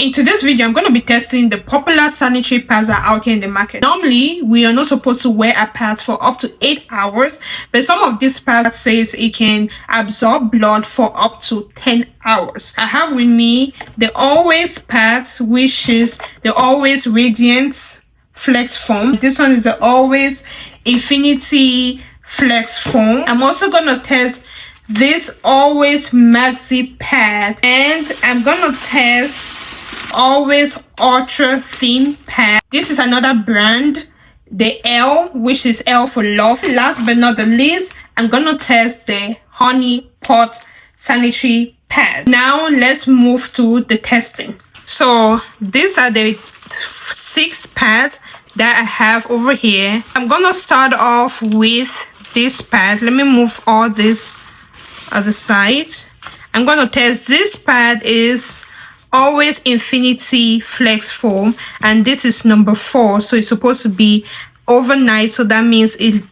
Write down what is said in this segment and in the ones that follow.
In today's video, I'm going to be testing the popular sanitary pads that are out here in the market. Normally, we are not supposed to wear a pad for up to 8 hours, but some of these pads says it can absorb blood for up to 10 hours. I have with me the Always pads, which is the Always Radiant Flex Foam. This one is the Always Infinity Flex Foam. I'm also going to test this Always Maxi pad, and I'm going to test Always Ultra Thin pad. This is another brand, the L, which is L for love. Last but not the least, I'm gonna test the Honey Pot sanitary pad. Now let's move to the testing. So these are the 6 pads that I have over here. I'm gonna start off with this pad. Let me move all this other side. I'm gonna test this pad. Is Always Infinity Flex Foam, and this is number 4, so it's supposed to be overnight, so that means it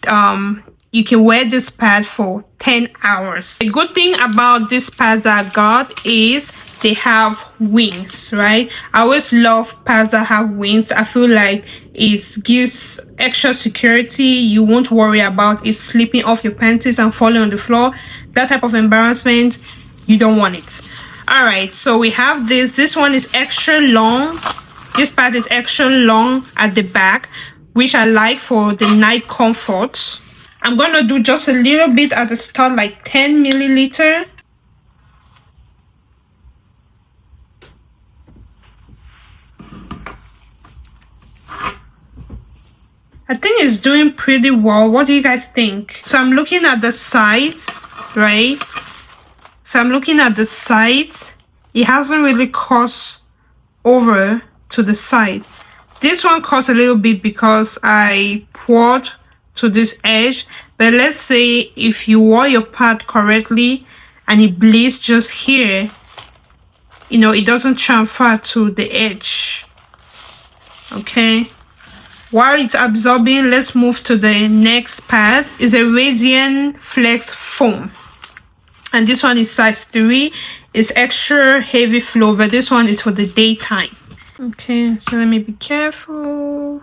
you can wear this pad for 10 hours. The good thing about this pads that I got is they have wings, right? I always love pads that have wings. I feel like it gives extra security. You won't worry about it slipping off your panties and falling on the floor. That type of embarrassment, you don't want it. All right, so we have this one is extra long. This pad is extra long at the back, which I like for the night comfort. I'm gonna do just a little bit at the start, like 10 milliliter. I think it's doing pretty well. What do you guys think? So I'm looking at the sides, right? So I'm looking at the sides. It hasn't really crossed over to the side. This one crossed a little bit because I poured to this edge. But let's say if you wore your pad correctly and it bleeds just here, you know, it doesn't transfer to the edge. Okay. While it's absorbing, let's move to the next pad. It's a Radiant Flex Foam. And this one is size 3. It's extra heavy flow, but this one is for the daytime. Okay, so let me be careful.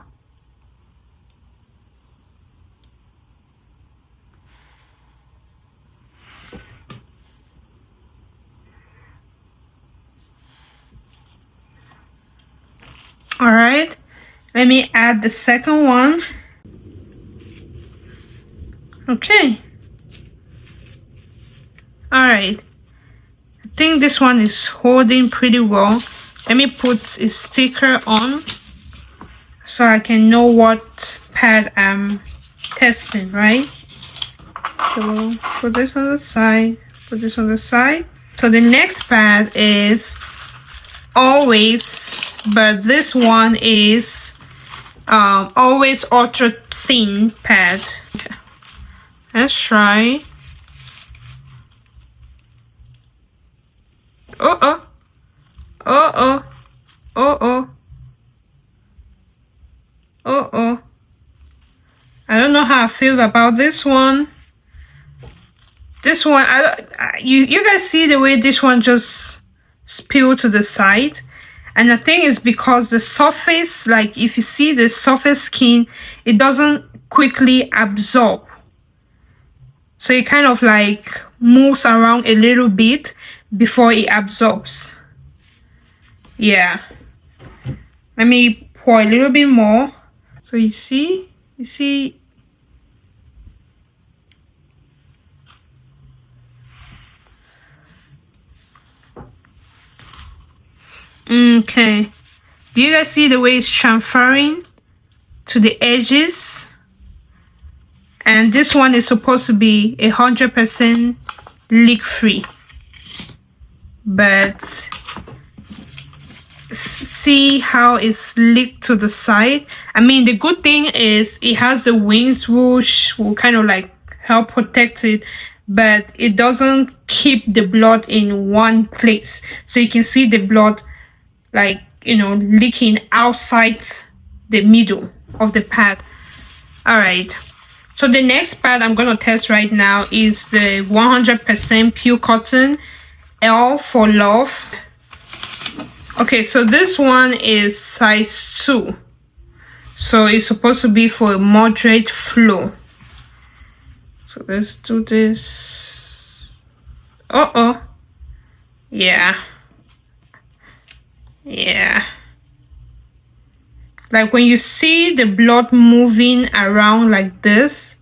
All right, let me add the second one. Okay. All right, I think this one is holding pretty well. Let me put a sticker on so I can know what pad I'm testing, right? So put this on the side, put this on the side. So the next pad is Always, but this one is Always Ultra Thin pad. Okay. Let's try. Uh-oh. Uh-oh. Uh-oh. Uh-oh. I don't know how I feel about this one. This one, you guys see the way this one just spilled to the side? And I think it's because the surface, like if you see the surface skin, it doesn't quickly absorb. So it kind of like moves around a little bit before it absorbs. Yeah, let me pour a little bit more. So you see okay, do you guys see the way it's transferring to the edges? And this one is supposed to be 100% leak free, but see how it's leaked to the side. I mean, the good thing is it has the wings, which will kind of like help protect it, but it doesn't keep the blood in one place. So you can see the blood, like, you know, leaking outside the middle of the pad. All right, so the next pad I'm gonna test right now is the 100% pure cotton L for love. Okay, so this one is size 2. So it's supposed to be for a moderate flow. So let's do this. Uh-oh. Yeah. Like when you see the blood moving around like this,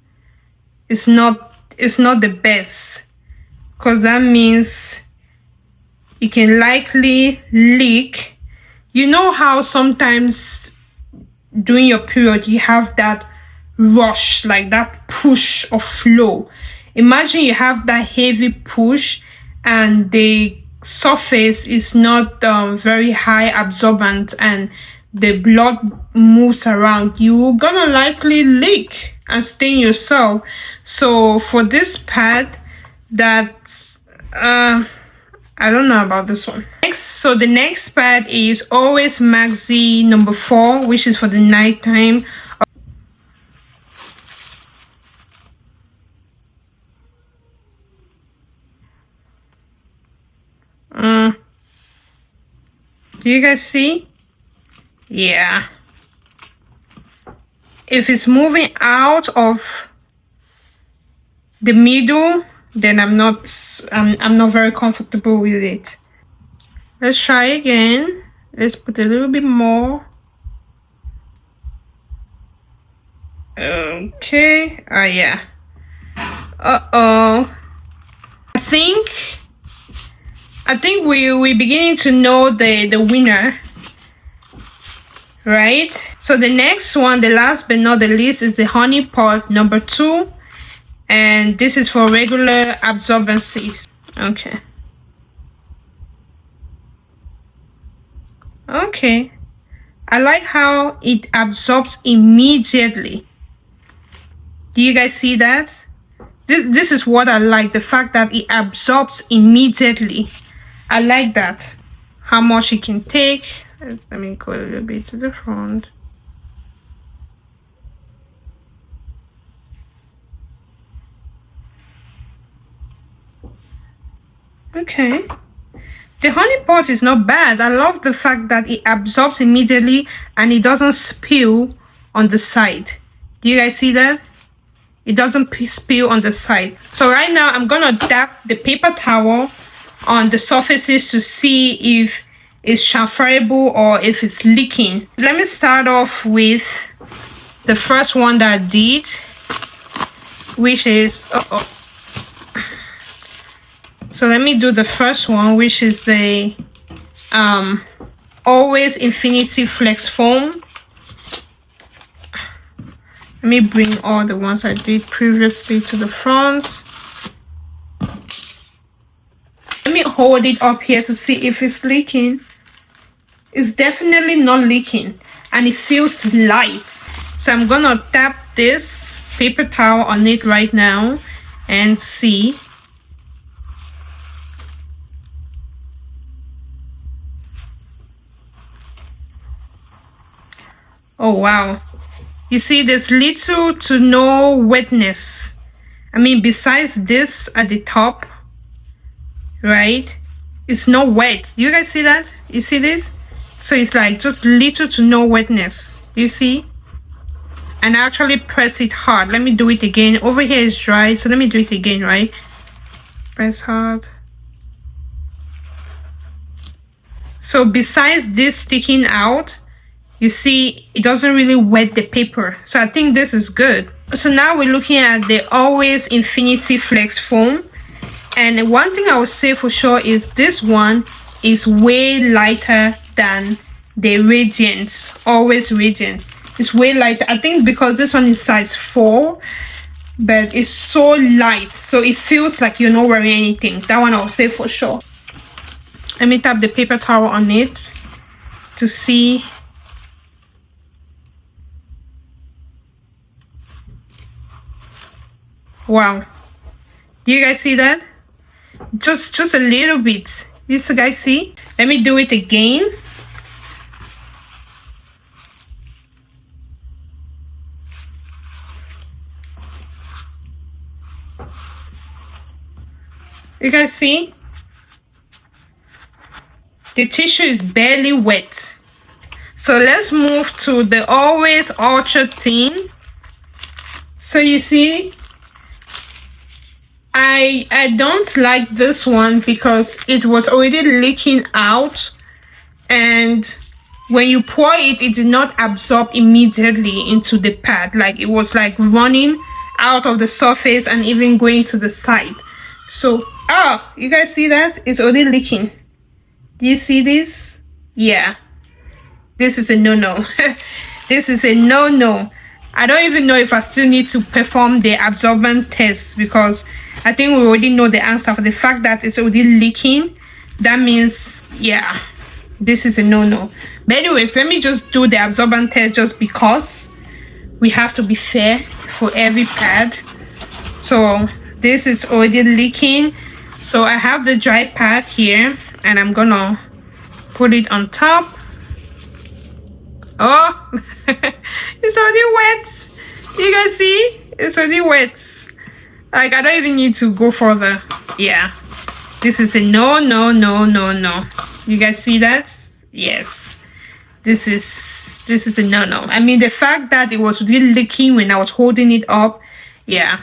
it's not the best, because that means it can likely leak. You know how sometimes during your period you have that rush, like that push of flow. Imagine you have that heavy push and the surface is not very high absorbent and the blood moves around, you're gonna likely leak and stain yourself. So for this pad, that I don't know about this one. So the next pad is Always Maxi number 4, which is for the nighttime. Do you guys see? Yeah. If it's moving out of the middle, then I'm not very comfortable with it. Let's try again. Let's put a little bit more. Okay. Yeah. Uh-oh. I think we're beginning to know the winner, right? So the next one, the last but not the least, is the honey pot number 2, and this is for regular absorbencies. Okay. I like how it absorbs immediately. Do you guys see that? This is what I like, the fact that it absorbs immediately. I like that, how much it can take. Let me go a little bit to the front. Okay, the honey pot is not bad. I love the fact that it absorbs immediately and it doesn't spill on the side. Do you guys see that? It doesn't spill on the side. So right now I'm gonna dab the paper towel on the surfaces to see if it's transferable or if it's leaking. Let me start off with the first one that I did, which is so let me do the first one, which is the Always Infinity Flex Foam. Let me bring all the ones I did previously to the front. Let me hold it up here to see if it's leaking. It's definitely not leaking and it feels light. So I'm gonna tap this paper towel on it right now and see. Oh wow. You see, there's little to no wetness. I mean, besides this at the top, right? It's not wet. Do you guys see that? You see this? So it's like just little to no wetness. Do you see? And I actually press it hard. Let me do it again. Over here is dry, so let me do it again, right? Press hard. So besides this sticking out, you see it doesn't really wet the paper. So I think this is good. So now we're looking at the Always Infinity Flex Foam. And one thing I would say for sure is this one is way lighter than the Radiant, Always Radiant. It's way lighter. I think because this one is size 4, but it's so light, so it feels like you're not wearing anything. That one I'll say for sure. Let me tap the paper towel on it to see. Wow, do you guys see that? Just a little bit. You guys see? Let me do it again. You guys see? The tissue is barely wet. So let's move to the Always Ultra Thin. So you see, I don't like this one because it was already leaking out, and when you pour it, it did not absorb immediately into the pad. Like, it was like running out of the surface and even going to the side. So you guys see that? It's already leaking. Do you see this? Yeah, this is a no-no. This is a no-no. I don't even know if I still need to perform the absorbent test, because I think we already know the answer. For the fact that it's already leaking, that means, yeah, this is a no-no. But anyways, let me just do the absorbent test, just because we have to be fair for every pad. So this is already leaking. So I have the dry pad here, and I'm gonna put it on top. Oh, it's already wet. You guys see? It's already wet. Like, I don't even need to go further. Yeah, this is a no, no, no, no, no. You guys see that? Yes, this is a no, no. I mean, the fact that it was really leaking when I was holding it up, yeah,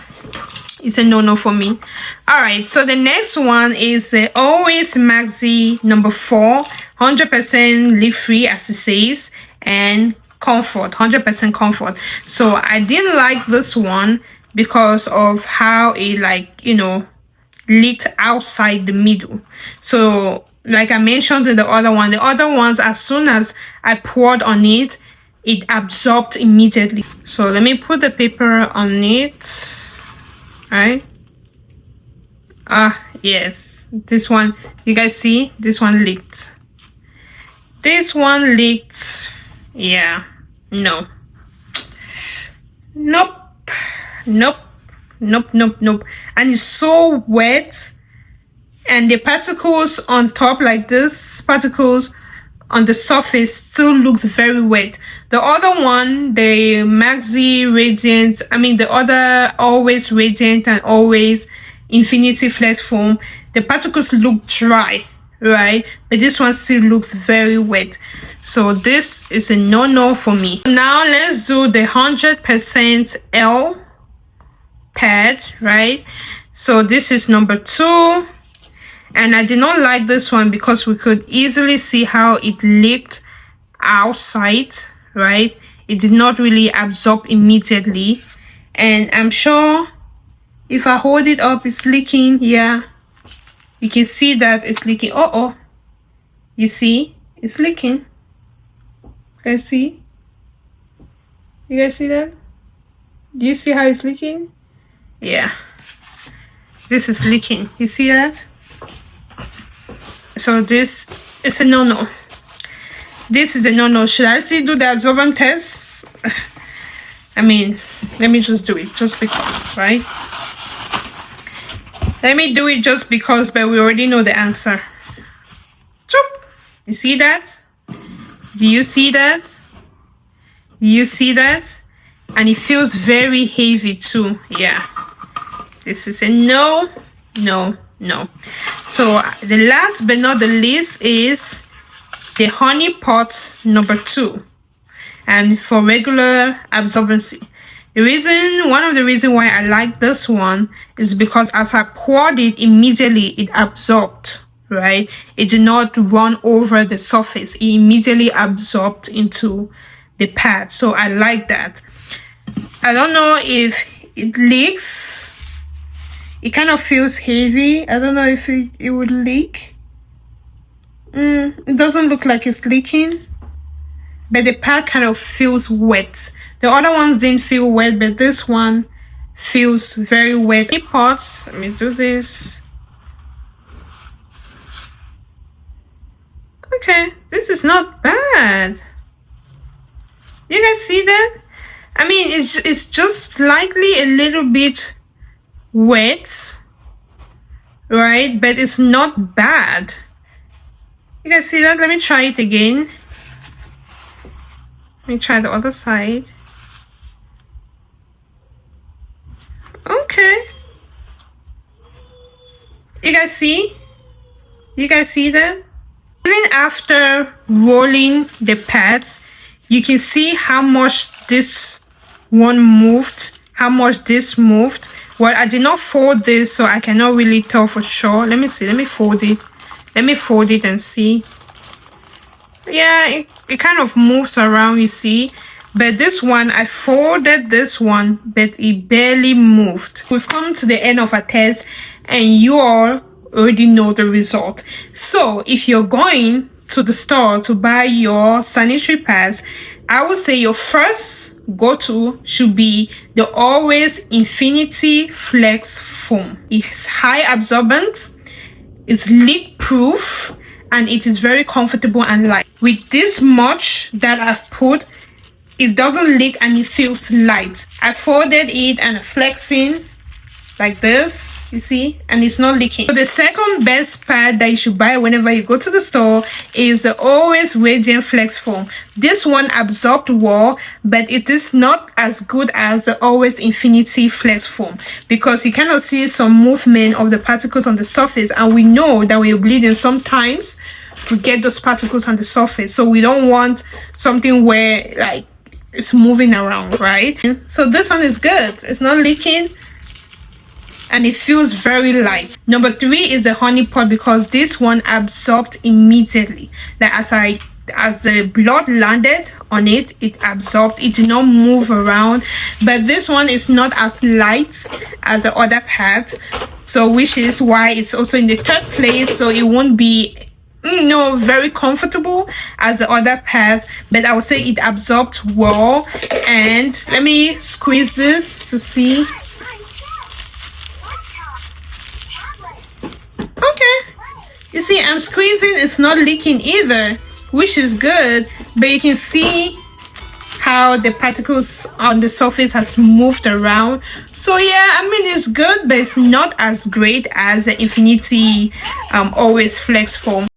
it's a no, no for me. All right, so the next one is the Always Maxi number 4, 100% leak free, as it says, and comfort, 100% comfort. So I didn't like this one because of how it, like, you know, leaked outside the middle. So like I mentioned in the other one, the other ones, as soon as I poured on it, it absorbed immediately. So let me put the paper on it. All right. Yes, this one, you guys see, this one leaked. This one leaked. Yeah, no, nope, nope, nope, nope, nope. And it's so wet, and the particles on top, like this, particles on the surface, still looks very wet. The other one, the Maxi Radiant, I mean the other Always Radiant and Always Infinity Flex Foam, the particles look dry, right? But this one still looks very wet. So this is a no-no for me. Now let's do the 100% L pad, right? So this is number 2, and I did not like this one because we could easily see how it leaked outside, right? It did not really absorb immediately, and I'm sure if I hold it up, it's leaking. Yeah, you can see that it's leaking. You see, it's leaking. You guys see? You guys see that? Do you see how it's leaking? Yeah, this is leaking. You see that? So this is a no-no. This is a no-no. Should I still do the absorbent test? I mean, let me just do it just because, right? Let me do it just because, but we already know the answer. Choop. You see that? Do you see that? You see that? And it feels very heavy too. Yeah, this is a no, no, no. So the last but not the least is the Honey Pot number 2, and for regular absorbency. One of the reasons why I like this one is because as I poured it, immediately it absorbed, right? It did not run over the surface. It immediately absorbed into the pad. So I like that. I don't know if it leaks. It kind of feels heavy. I don't know if it would leak. It doesn't look like it's leaking, but the pad kind of feels wet. The other ones didn't feel wet, but this one feels very wet. Pots, let me do this. Okay, this is not bad. You guys see that? I mean, it's just slightly a little bit wet, right? But it's not bad. You guys see that? Let me try it again. Let me try the other side. Okay. You guys see? You guys see that? Even after rolling the pads, you can see how much this one moved, how much this moved. Well, I did not fold this, so I cannot really tell for sure. Let me see. Let me fold it. Let me fold it and see. Yeah, it kind of moves around, you see. But this one, I folded this one, but it barely moved. We've come to the end of our test, and you all already know the result. So if you're going to the store to buy your sanitary pads, I would say your first go-to should be the Always Infinity Flex Foam. It's high absorbent, it's leak proof, and it is very comfortable and light. With this much that I've put, it doesn't leak and it feels light. I folded it and flexing like this, you see, and it's not leaking. So the second best pad that you should buy whenever you go to the store is the Always Radiant Flex Foam. This one absorbed well, but it is not as good as the Always Infinity Flex Foam because you cannot see some movement of the particles on the surface, and we know that when you're bleeding sometimes we get those particles on the surface, so we don't want something where like it's moving around, right? So this one is good, it's not leaking, and it feels very light. Number 3 is the honey pot, because this one absorbed immediately. Like as the blood landed on it, it absorbed. It did not move around. But this one is not as light as the other pad, so which is why it's also in the 3rd place. So it won't be very comfortable as the other pad, but I would say it absorbed well. And let me squeeze this to see. Okay, you see I'm squeezing, it's not leaking either, which is good. But you can see how the particles on the surface has moved around. So yeah, I mean, it's good, but it's not as great as the Infinity Always Flex Foam.